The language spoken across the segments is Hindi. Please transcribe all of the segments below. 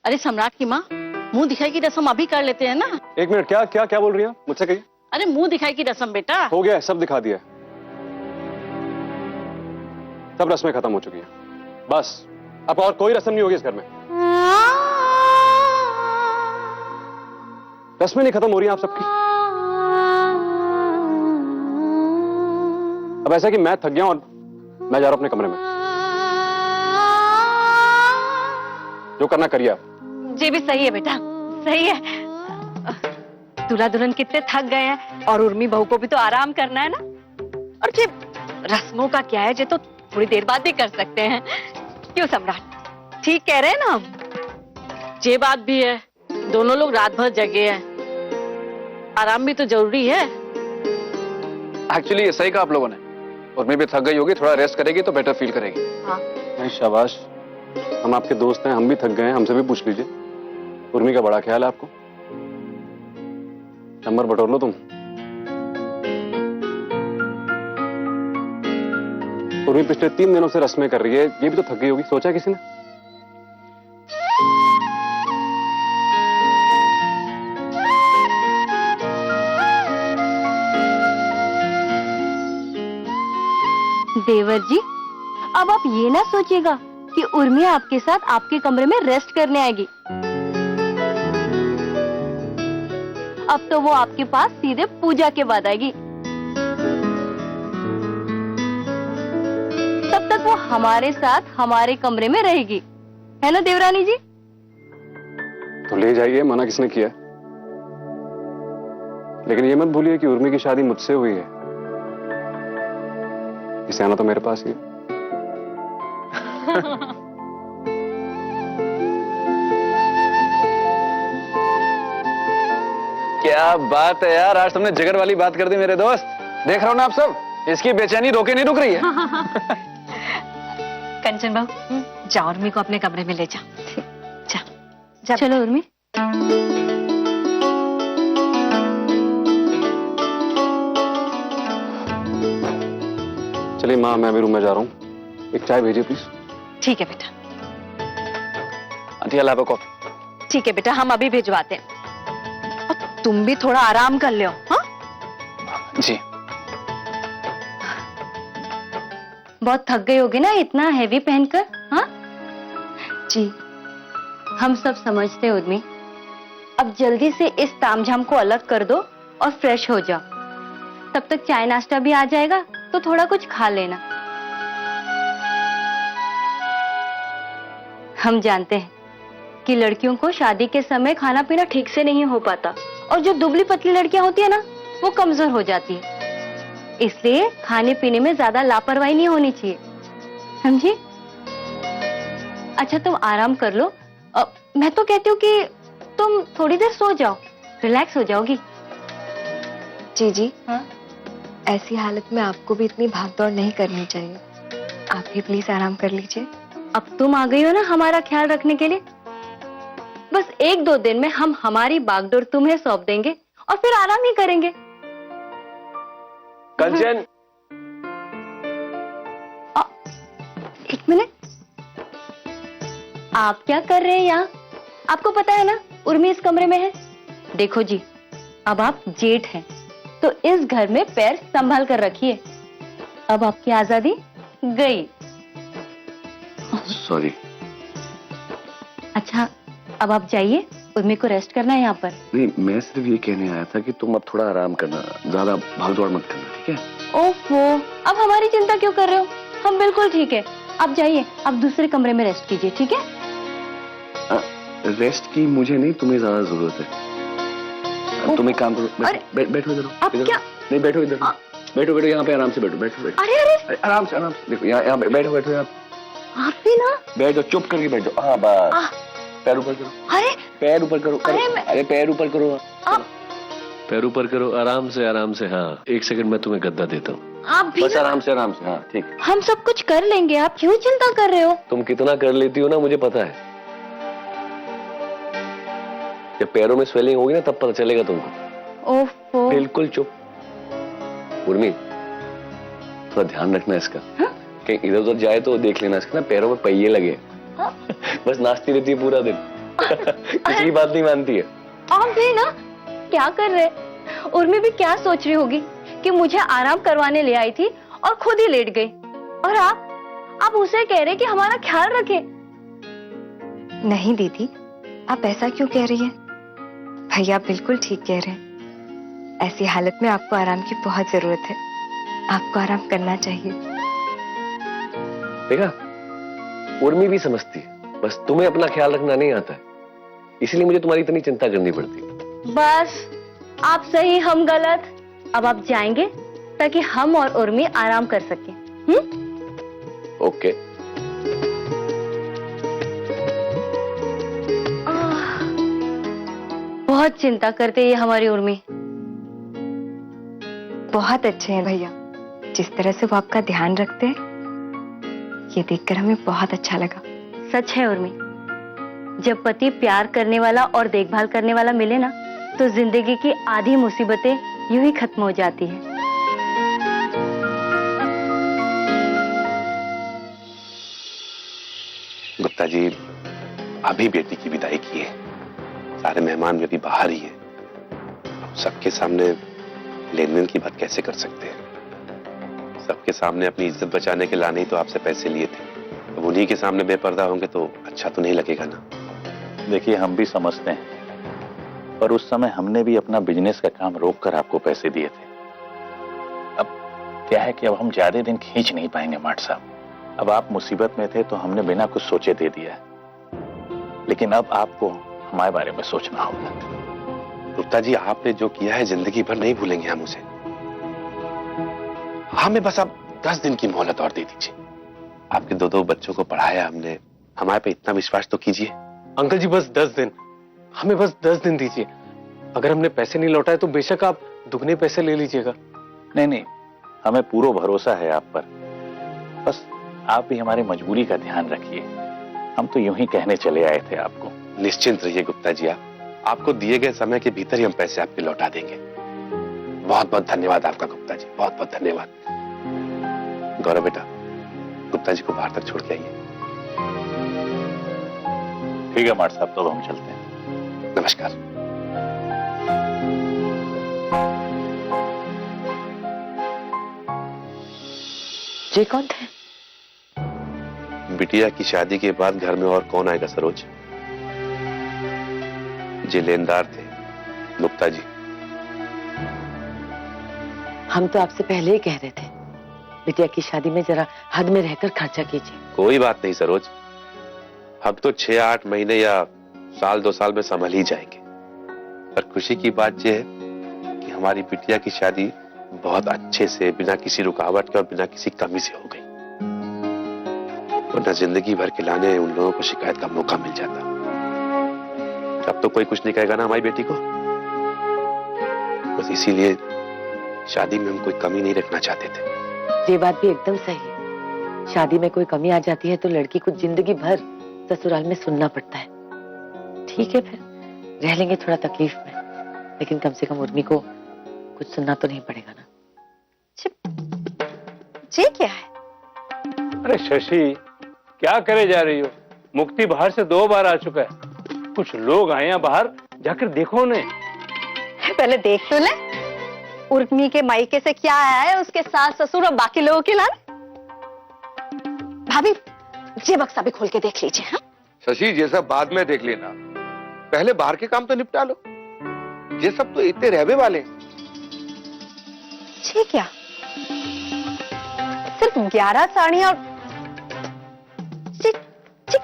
अरे सम्राट की माँ, मुंह दिखाई की रस्म अभी कर लेते हैं ना। एक मिनट, क्या क्या क्या बोल रही हैं मुझसे? कहिए। अरे मुंह दिखाई की रस्म बेटा। हो गया है, सब दिखा दिया है। सब रस्में खत्म हो चुकी हैं। बस अब और कोई रस्म नहीं होगी इस घर में। रस्में नहीं खत्म हो रही हैं आप सबकी। अब ऐसा कि मैं थक गया और मैं जा रहा हूं अपने कमरे में। जो करना करिए आप। जी भी सही है बेटा, सही है। दूल्हा दुल्हन कितने थक गए हैं और उर्मी बहू को भी तो आराम करना है ना। और जे रस्मों का क्या है, जे तो थोड़ी देर बाद भी कर सकते हैं। क्यों सम्राट, ठीक कह रहे हैं ना हम? ये बात भी है, दोनों लोग रात भर जगे हैं, आराम भी तो जरूरी है। एक्चुअली ये सही कहा आप लोगों ने। उर्मी भी थक गई होगी, थोड़ा रेस्ट करेगी तो बेटर फील करेगी। हाँ। नहीं शाबाश, हम आपके दोस्त हैं, हम भी थक गए हैं, हमसे भी पूछ लीजिए। उर्मी का बड़ा ख्याल है आपको। नंबर बटोर लो तुम। उर्मी पिछले 3 दिनों से रस्में कर रही है, ये भी तो थक गई होगी, सोचा किसी ने? देवर जी, अब आप ये ना सोचिएगा कि उर्मी आपके साथ आपके कमरे में रेस्ट करने आएगी। अब तो वो आपके पास सीधे पूजा के बाद आएगी। तब तक वो हमारे साथ हमारे कमरे में रहेगी, है ना देवरानी जी? तो ले जाइए, मना किसने किया? लेकिन ये मत भूलिए कि उर्मी की शादी मुझसे हुई है। इसे आना तो मेरे पास ही है। क्या बात है यार, आज तुमने जिगर वाली बात कर दी मेरे दोस्त। देख रहा हूं ना आप सब, इसकी बेचैनी रोके नहीं रुक रही है। कंचन बहू, जाओ उर्मी को अपने कमरे में ले जाओ। जा चलो उर्मी। चलिए माँ, मैं भी रूम में जा रहा हूँ, एक चाय भेजिए प्लीज। ठीक है बेटा। आंटी, अल्लाह कॉफी। ठीक है बेटा, हम अभी भिजवाते हैं। और तुम भी थोड़ा आराम कर लो। हाँ जी। बहुत थक गई होगी ना इतना हैवी पहनकर। हाँ जी, हम सब समझते हैं उर्मी। अब जल्दी से इस तामझाम को अलग कर दो और फ्रेश हो जाओ। तब तक चाय नाश्ता भी आ जाएगा तो थोड़ा कुछ खा लेना। हम जानते हैं कि लड़कियों को शादी के समय खाना पीना ठीक से नहीं हो पाता, और जो दुबली पतली लड़कियां होती है ना, वो कमजोर हो जाती है। इसलिए खाने पीने में ज्यादा लापरवाही नहीं होनी चाहिए, समझी? अच्छा तुम आराम कर लो। मैं तो कहती हूँ कि तुम थोड़ी देर सो जाओ, रिलैक्स हो जाओगी। जी हाँ? ऐसी हालत में आपको भी इतनी भागदौड़ नहीं करनी चाहिए। आप भी प्लीज आराम कर लीजिए। अब तुम आ गई हो ना हमारा ख्याल रखने के लिए। बस 1-2 दिन में हम हमारी बागडोर तुम्हें सौंप देंगे और फिर आराम ही करेंगे। कंचन, एक मिनट, आप क्या कर रहे हैं यहाँ? आपको पता है ना उर्मी इस कमरे में है। देखो जी, अब आप जेठ हैं तो इस घर में पैर संभाल कर रखिए। अब आपकी आजादी गई। सॉरी। अच्छा अब आप जाइए, उर्मी को रेस्ट करना है यहाँ पर। नहीं, मैं सिर्फ ये कहने आया था कि तुम अब थोड़ा आराम करना, ज्यादा भागदौड़ मत करना, ठीक है? ओफो, अब हमारी चिंता क्यों कर रहे हो? हम बिल्कुल ठीक है। आप जाइए, आप दूसरे कमरे में रेस्ट कीजिए, ठीक है? रेस्ट की मुझे नहीं, तुम्हें ज्यादा जरूरत है। तुम एक काम करो, बैठो इधर। आप क्या? नहीं, बैठो इधर। बैठो यहाँ पे आराम से बैठो। अरे आराम से देखो, यहाँ बैठो यहाँ। आप भी ना बैठ जाओ, चुप करके बैठ जाओ। हाँ बस, पैर ऊपर करो। अरे पैर ऊपर करो। अरे पैर ऊपर करो। पैर ऊपर करो, आराम से। हाँ, 1 सेकंड में तुम्हें गद्दा देता हूँ। आप भी बस आराम से। हाँ ठीक। हम सब कुछ कर लेंगे, आप क्यों चिंता कर रहे हो? तुम कितना कर लेती हो ना, मुझे पता है। जब पैरों में स्वेलिंग होगी ना, तब पता चलेगा तुमको। ओफो। बिल्कुल चुप। उर्मी, थोड़ा ध्यान रखना इसका। कहीं इधर उधर जाए तो देख लेना इसका ना, पैरों में पहिए लगे। बस नाचती रहती है पूरा दिन। किसी की बात नहीं मानती है। आप भी ना क्या कर रहे? उर्मी भी क्या सोच रही होगी कि मुझे आराम करवाने ले आई थी और खुद ही लेट गई। और आप उसे कह रहे कि हमारा ख्याल रखे। नहीं दीदी, आप ऐसा क्यों कह रही हैं? भैया बिल्कुल ठीक कह रहे हैं। ऐसी हालत में आपको आराम की बहुत जरूरत है। आपको आराम करना चाहिए। देखा, उर्मी भी समझती है, बस तुम्हें अपना ख्याल रखना नहीं आता है, इसीलिए मुझे तुम्हारी इतनी चिंता करनी पड़ती है। बस आप सही हम गलत। अब आप जाएंगे ताकि हम और उर्मी आराम कर सकें। ओके। बहुत चिंता करते ये हमारी उर्मी। बहुत अच्छे हैं भैया। जिस तरह से वो आपका ध्यान रखते हैं, ये देखकर हमें बहुत अच्छा लगा। सच है उर्मी, जब पति प्यार करने वाला और देखभाल करने वाला मिले ना, तो जिंदगी की आधी मुसीबतें यूं ही खत्म हो जाती है। गुप्ता जी, अभी बेटी की विदाई की है। सारे मेहमान भी अभी बाहर ही हैं। सबके सामने लेन देन की बात कैसे कर सकते हैं? सबके सामने अपनी इज्जत बचाने के लाने ही तो आपसे पैसे लिए थे। अब उन्हीं के सामने बेपर्दा होंगे तो अच्छा तो नहीं लगेगा ना। देखिए, हम भी समझते हैं, पर उस समय हमने भी अपना बिजनेस का काम रोककर आपको पैसे दिए थे। अब क्या है कि अब हम ज्यादा दिन खींच नहीं पाएंगे माट साहब। अब आप मुसीबत में थे तो हमने बिना कुछ सोचे दे दिया, लेकिन अब आपको हमारे बारे में सोचना होगा। गुप्ता जी, आपने जो किया है जिंदगी भर नहीं भूलेंगे हम उसे। हमें बस आप 10 दिन की मोहलत और दे दीजिए। आपके दो बच्चों को पढ़ाया हमने, हमारे पे इतना विश्वास तो कीजिए। अंकल जी, बस 10 दिन, हमें बस 10 दिन दीजिए। अगर हमने पैसे नहीं लौटाए तो बेशक आप दुगने पैसे ले लीजिएगा। नहीं, हमें पूरा भरोसा है आप पर। बस आप भी हमारी मजबूरी का ध्यान रखिए। हम तो यूं ही कहने चले आए थे आपको। निश्चिंत रहिए गुप्ता जी, आपको दिए गए समय के भीतर ही हम पैसे आपके लौटा देंगे। बहुत बहुत धन्यवाद आपका गुप्ता जी, बहुत बहुत धन्यवाद। गौरव बेटा, गुप्ता जी को बाहर तक छोड़ के आइए। ठीक है माट साहब, तो हम चलते हैं। नमस्कार। ये कौन थे? बिटिया की शादी के बाद घर में और कौन आएगा सरोज? ये लेनदार थे गुप्ता जी। हम तो आपसे पहले ही कह रहे थे, बिटिया की शादी में जरा हद में रहकर खर्चा कीजिए। कोई बात नहीं सरोज, हम तो 6-8 महीने या साल 2 साल में संभल ही जाएंगे। पर खुशी की बात यह है कि हमारी बिटिया की शादी बहुत अच्छे से, बिना किसी रुकावट के और बिना किसी कमी से हो गई। वरना जिंदगी भर के लाने उन लोगों को शिकायत का मौका मिल जाता। अब तो कोई कुछ नहीं कहेगा ना हमारी बेटी को। बस इसीलिए शादी में हम कोई कमी नहीं रखना चाहते थे। ये बात भी एकदम सही है। शादी में कोई कमी आ जाती है तो लड़की को जिंदगी भर ससुराल में सुनना पड़ता है। ठीक है, फिर रह लेंगे थोड़ा तकलीफ में, लेकिन कम से कम उर्मी को कुछ सुनना तो नहीं पड़ेगा ना। ये क्या है? अरे शशि, क्या करे जा रही हो? मुक्ति बाहर से 2 बार आ चुका है। कुछ लोग आए हैं बाहर, जाकर देखो उन्हें। पहले देख तो ले, उर्मी के मायके से क्या आया है, उसके सास ससुर और बाकी लोगों के लाने। भाभी, ये बक्सा भी खोल के देख लीजिए। हाँ? शशि, ये सब बाद में देख लेना, पहले बाहर के काम तो निपटा लो। ये सब तो इतने रहबे वाले। ठीक है, सिर्फ 11 साड़ियां और ये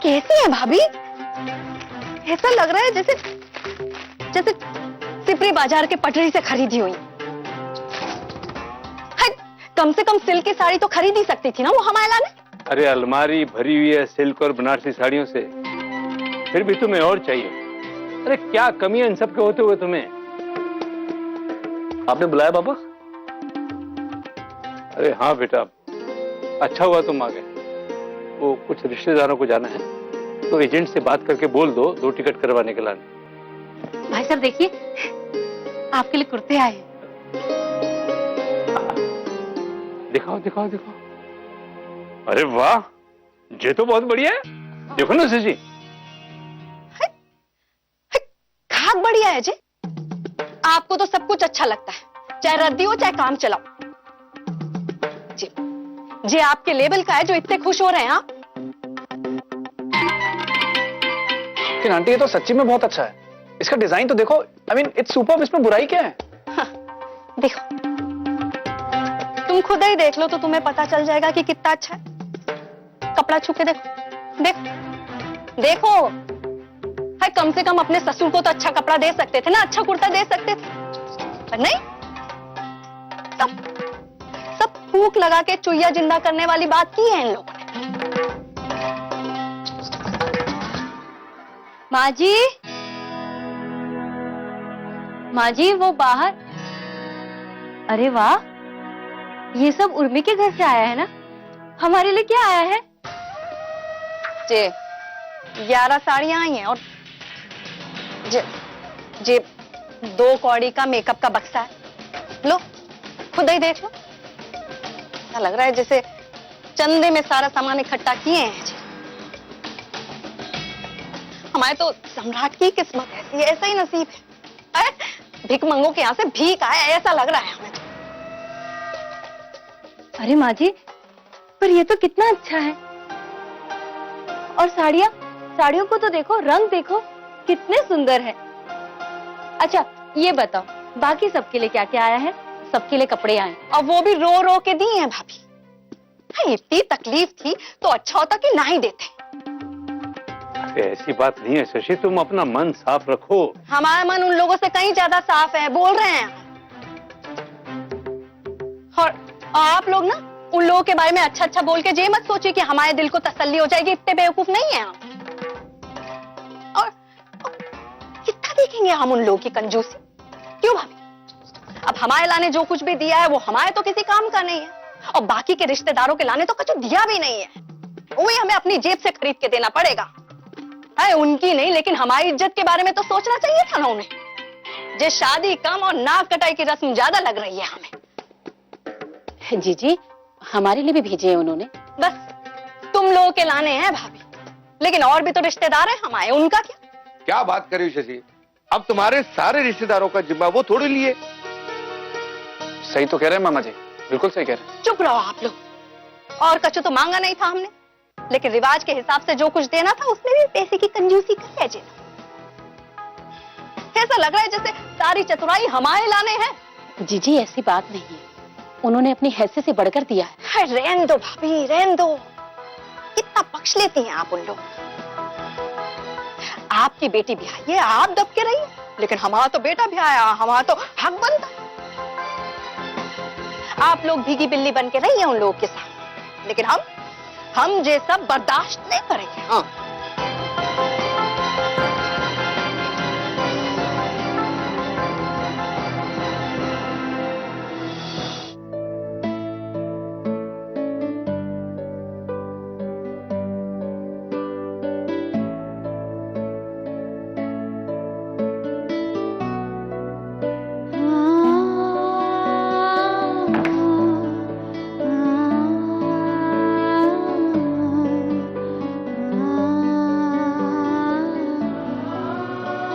कैसी है भाभी? ऐसा लग रहा है जैसे सिपरी बाजार के पटरी से खरीदी हुई। कम से कम सिल्क की साड़ी तो खरीद ही सकती थी ना वो हमारे लाने। अरे अलमारी भरी हुई है सिल्क और बनारसी साड़ियों से, फिर भी तुम्हें और चाहिए। अरे क्या कमी है इन सब के होते हुए तुम्हें? आपने बुलाया पापा? अरे हाँ बेटा, अच्छा हुआ तुम आ गए। वो कुछ रिश्तेदारों को जाना है, तो एजेंट से बात करके बोल दो 2 टिकट करवाने के लाने। भाई साहब देखिए, आपके लिए कुर्ते आए। दिखाओ दिखाओ दिखाओ। अरे वाह, ये तो बहुत बढ़िया है। देखो ना शशि। क्या है जी? आपको तो सब कुछ अच्छा लगता है, चाहे रद्दी हो चाहे काम चलाओ। जी जी आपके लेवल का है जो इतने खुश हो रहे हैं आप। लेकिन आंटी ये तो सच्ची में बहुत अच्छा है। इसका डिजाइन तो देखो, आई मीन इट्स सुपर्ब। इसमें बुराई क्या है? हाँ, देखो तुम खुद ही देख लो तो तुम्हें पता चल जाएगा कि कितना अच्छा है। कपड़ा छू के देखो, देखो देखो। है कम से कम अपने ससुर को तो अच्छा कपड़ा दे सकते थे ना, अच्छा कुर्ता दे सकते थे, पर नहीं। सब फूंक लगा के चुईया जिंदा करने वाली बात की है इन लोगों ने। माँ जी, माँ जी वो बाहर। अरे वाह, ये सब उर्मी के घर से आया है ना? हमारे लिए क्या आया है? जे 11 साड़ियां आई हैं और जे 2 कौड़ी का मेकअप का बक्सा है। लो खुद ही देख लो। ऐसा लग रहा है जैसे चंदे में सारा सामान इकट्ठा किए हैं जी। हमारे तो सम्राट की किस्मत ऐसी है, ऐसा ही नसीब है। भिख मंगों के यहाँ से भीख आया ऐसा लग रहा है हमें तो। अरे माँ जी, पर ये तो कितना अच्छा है। और साड़ियों को तो देखो, रंग देखो कितने सुंदर है। अच्छा ये बताओ, बाकी सबके लिए क्या क्या आया है? सबके लिए कपड़े आए और वो भी रो रो के दिए हैं भाभी। हाँ, इतनी तकलीफ थी तो अच्छा होता कि ना ही देते। ऐसी बात नहीं है शशि, तुम अपना मन साफ रखो। हमारा मन उन लोगों से कहीं ज्यादा साफ है, बोल रहे हैं। और आप लोग ना उन लोगों के बारे में अच्छा अच्छा बोल के ये मत सोचिए कि हमारे दिल को तसल्ली हो जाएगी। इतने बेवकूफ नहीं है हम। और कितना देखेंगे हम उन लोगों की कंजूसी? क्यों भाभी? अब हमारे लाने जो कुछ भी दिया है वो हमारे तो किसी काम का नहीं है, और बाकी के रिश्तेदारों के लाने तो कुछ दिया भी नहीं है। वही हमें अपनी जेब से खरीद के देना पड़ेगा। है उनकी नहीं, लेकिन हमारी इज्जत के बारे में तो सोचना चाहिए था ना उन्हें। जे शादी कम और नाक कटाई की रस्म ज्यादा लग रही है हमें। जीजी हमारे लिए भी भेजे हैं उन्होंने। बस तुम लोगों के लाने हैं भाभी, लेकिन और भी तो रिश्तेदार हैं हमारे, उनका क्या? क्या बात करी शशि, अब तुम्हारे सारे रिश्तेदारों का जिम्मा वो थोड़ी लिए। सही तो कह रहे हैं मामा जी, बिल्कुल सही कह रहे हैं। चुप रहो आप लोग। और कछु तो मांगा नहीं था हमने, लेकिन रिवाज के हिसाब से जो कुछ देना था उसमें भी पैसे की कंजूसी कर है जी। ऐसा लग रहा है जैसे सारी चतुराई हमारे लाने हैं। जीजी ऐसी बात नहीं है, उन्होंने अपनी हैसियत से बढ़कर दिया है। रहन दो भाभी, रहन दो। कितना बख्श लेती हैं आप उन लोग। आपकी बेटी भी आई है, आप दब के रहिए, लेकिन हमारा तो बेटा भी आया, हमारा तो हक बनता है। आप लोग भीगी बिल्ली बन के रहिए उन लोगों के साथ, लेकिन हम ये सब बर्दाश्त नहीं करेंगे। हाँ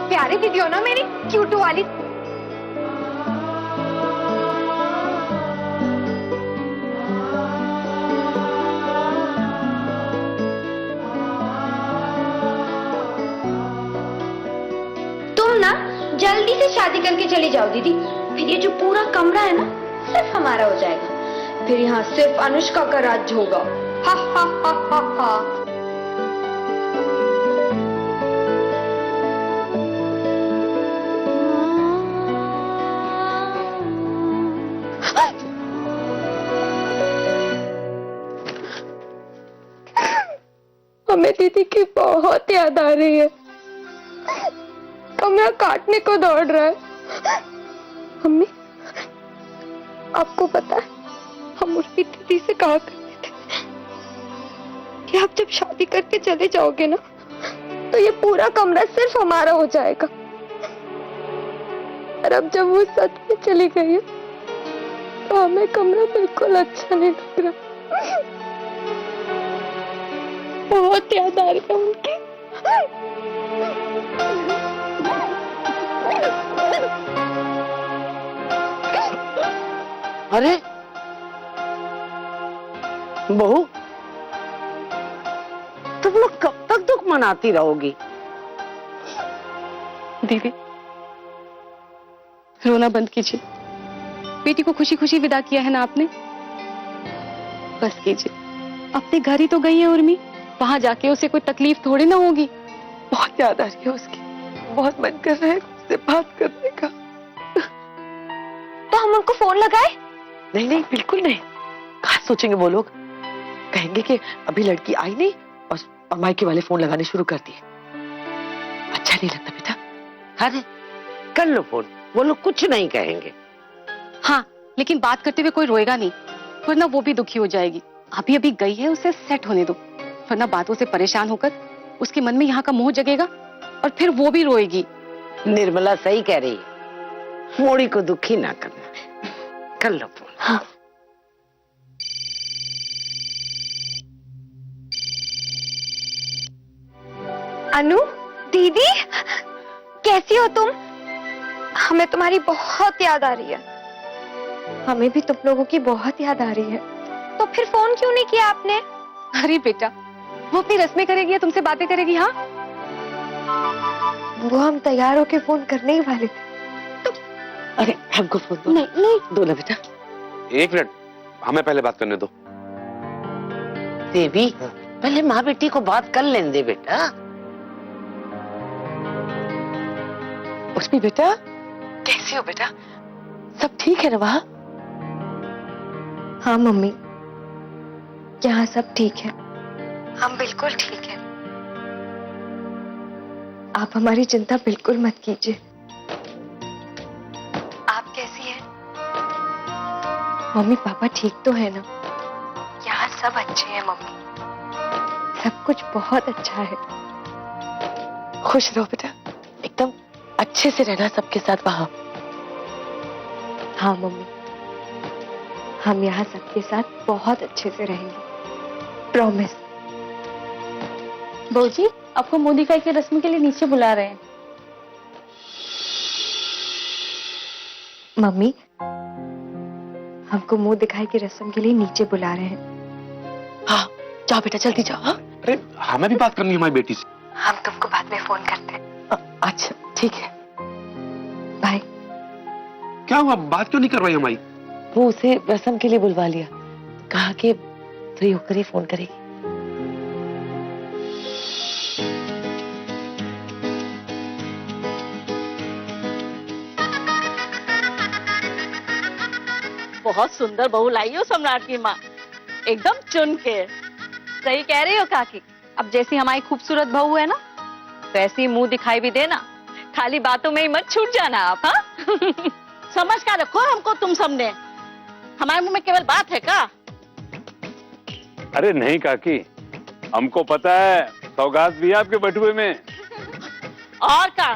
प्यारी दीदी हो ना मेरी, क्यूटू वाली। तुम ना जल्दी से शादी करके चली जाओ दीदी, फिर ये जो पूरा कमरा है ना सिर्फ हमारा हो जाएगा। फिर यहाँ सिर्फ अनुष्का का राज होगा। हा हा हा हा हा। हमें दीदी की बहुत याद आ रही है। कमरा काटने को दौड़ रहा है। मम्मी, आपको पता है हम उसकी दीदी से कहा करते थे कि आप जब शादी करके चले जाओगे ना तो ये पूरा कमरा सिर्फ हमारा हो जाएगा। और अब जब वो सच में चली गई है तो हमें कमरा बिल्कुल अच्छा नहीं लग रहा। बहुत याद आ रही है उनकी। अरे बहू, तुम लोग कब तक दुख मनाती रहोगी? दीदी रोना बंद कीजिए। बेटी को खुशी खुशी विदा किया है ना आपने, बस कीजिए। अपने घर ही तो गई है उर्मी, वहां जाके उसे कोई तकलीफ थोड़ी ना होगी। बहुत याद आ रही है उसकी, बहुत मन कर रहा है उससे बात करने का। तो हम उनको फोन लगाए? नहीं नहीं, बिल्कुल नहीं। कहाँ सोचेंगे वो लोग, कहेंगे कि अभी लड़की आई नहीं और मायके वाले फोन लगाने शुरू कर दिए। अच्छा नहीं लगता बेटा। अरे कर लो फोन, वो लोग कुछ नहीं कहेंगे। हाँ, लेकिन बात करते हुए कोई रोएगा नहीं, वरना वो भी दुखी हो जाएगी। अभी अभी गई है, उसे सेट होने दो, वरना बातों से परेशान होकर उसके मन में यहाँ का मोह जगेगा और फिर वो भी रोएगी। निर्मला सही कह रही है, मोड़ी को दुखी ना करना। कर लो फोन। हाँ। अनु, दीदी, कैसी हो तुम? हमें तुम्हारी बहुत याद आ रही है। हमें भी तुम लोगों की बहुत याद आ रही है। तो फिर फोन क्यों नहीं किया आपने? अरे बेटा, वो अपनी रस्में करेगी या तुमसे बातें करेगी? हाँ, वो हम तैयार होके फोन करने ही वाले थे। अरे हमको फोन दो। नहीं नहीं, दो ना बेटा। एक मिनट, हमें पहले बात करने दो। देवी, पहले माँ बेटी को बात कर लेने दे बेटा। उसमें बेटा, कैसी हो बेटा? सब ठीक है ना वहाँ? हाँ मम्मी, यहाँ सब ठीक है, हम बिल्कुल ठीक है। आप हमारी चिंता बिल्कुल मत कीजिए। आप कैसी हैं? मम्मी पापा ठीक तो है ना? यहाँ सब अच्छे हैं मम्मी, सब कुछ बहुत अच्छा है। खुश रहो बेटा, एकदम अच्छे से रहना सबके साथ वहाँ। हाँ मम्मी, हम यहाँ सबके साथ बहुत अच्छे से रहेंगे, प्रॉमिस। बहू जी, आपको मुंह दिखाई के रस्म के लिए नीचे बुला रहे हैं। मम्मी, हमको मुंह दिखाई की रस्म के लिए नीचे बुला रहे हैं। हाँ जाओ बेटा, जल्दी जाओ। हाँ अरे हमें भी बात करनी है हमारी बेटी से। हम तुमको बाद में फोन करते हैं। अच्छा ठीक है। बाय। क्या हुआ, बात क्यों नहीं करवाई हमारी? वो उसे रस्म के लिए बुलवा लिया, कहा कि फ्री होकर ही फोन करेगी। बहुत सुंदर बहू लाई हो सम्राट की माँ, एकदम चुन के। सही कह रही हो काकी, अब जैसी हमारी खूबसूरत बहू है ना, वैसी मुंह दिखाई भी देना, खाली बातों में ही मत छूट जाना आप। हाँ समझ का रखो हमको तुम सबने, हमारे मुंह में केवल बात है का? अरे नहीं काकी, हमको पता है सौगात भी है आपके बटुए में। और का,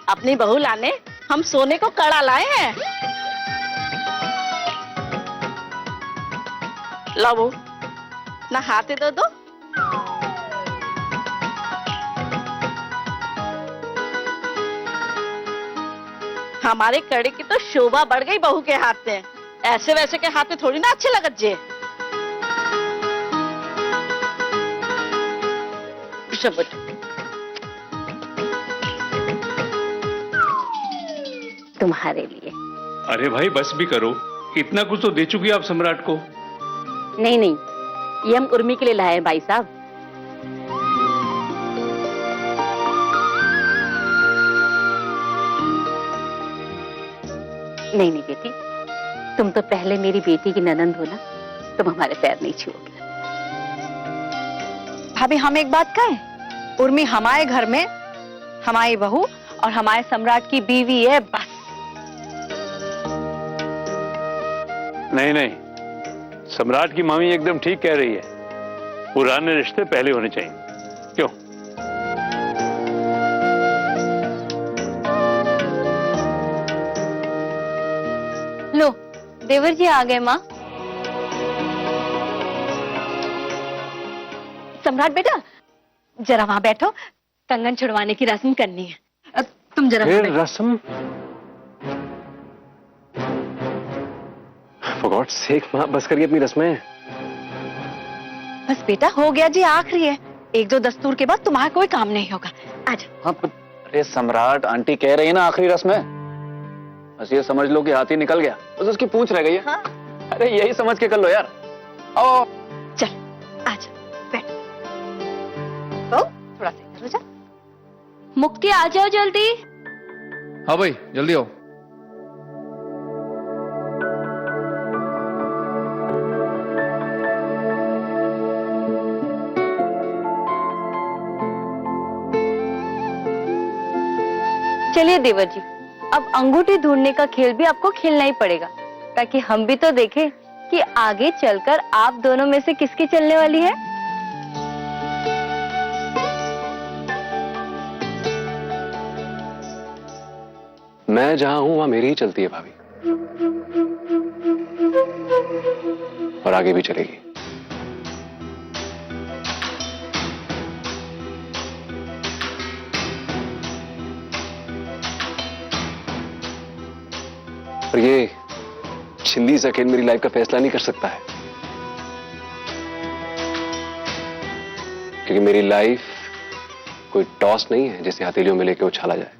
अपनी बहू लाने हम सोने को कड़ा लाए हैं। लो बहू, नहाते दो। हमारे कड़े की तो शोभा बढ़ गई बहू के हाथ में, ऐसे वैसे के हाथ में थोड़ी ना अच्छे लगत जे। तुम्हारे लिए। अरे भाई बस भी करो, इतना कुछ तो दे चुकी आप सम्राट को। नहीं नहीं, ये हम उर्मी के लिए लाए हैं भाई साहब। नहीं नहीं बेटी, तुम तो पहले मेरी बेटी की ननंद हो ना, तुम हमारे पैर नहीं छुओगे। भाभी हम एक बात कहें, उर्मी हमारे घर में हमारी बहू और हमारे सम्राट की बीवी है बस। नहीं नहीं, सम्राट की मामी एकदम ठीक कह रही है, पुराने रिश्ते पहले होने चाहिए। क्यों? लो देवर जी आ गए। माँ, सम्राट बेटा जरा वहां बैठो, कंगन छुड़वाने की रस्म करनी है। तुम जरा वहां बैठो। रस्म? For God's sake, माँ बस करिए अपनी रस्में। बस बेटा हो गया जी, आखिरी है। एक दो दस्तूर के बाद तुम्हारा कोई काम नहीं होगा। आजा। हाँ, अरे सम्राट, आंटी कह रही है ना आखिरी रस्म है। बस ये समझ लो कि हाथी निकल गया, बस उसकी पूंछ रह गई है। हाँ। अरे यही समझ के कर लो यार। आओ। चल आजा, बैठ। तो थोड़ा सा इधर हो जा। मुक्ति आ जाओ जल्दी। हाँ भाई जल्दी आओ। चलिए देवर जी, अब अंगूठी ढूंढने का खेल भी आपको खेलना ही पड़ेगा, ताकि हम भी तो देखें कि आगे चलकर आप दोनों में से किसकी चलने वाली है। मैं जहां हूं वहां मेरी ही चलती है भाभी, और आगे भी चलेगी। और ये छिंदी सा खेल मेरी लाइफ का फैसला नहीं कर सकता है, क्योंकि मेरी लाइफ कोई टॉस नहीं है जिसे हथेलियों में लेके उछाला जाए।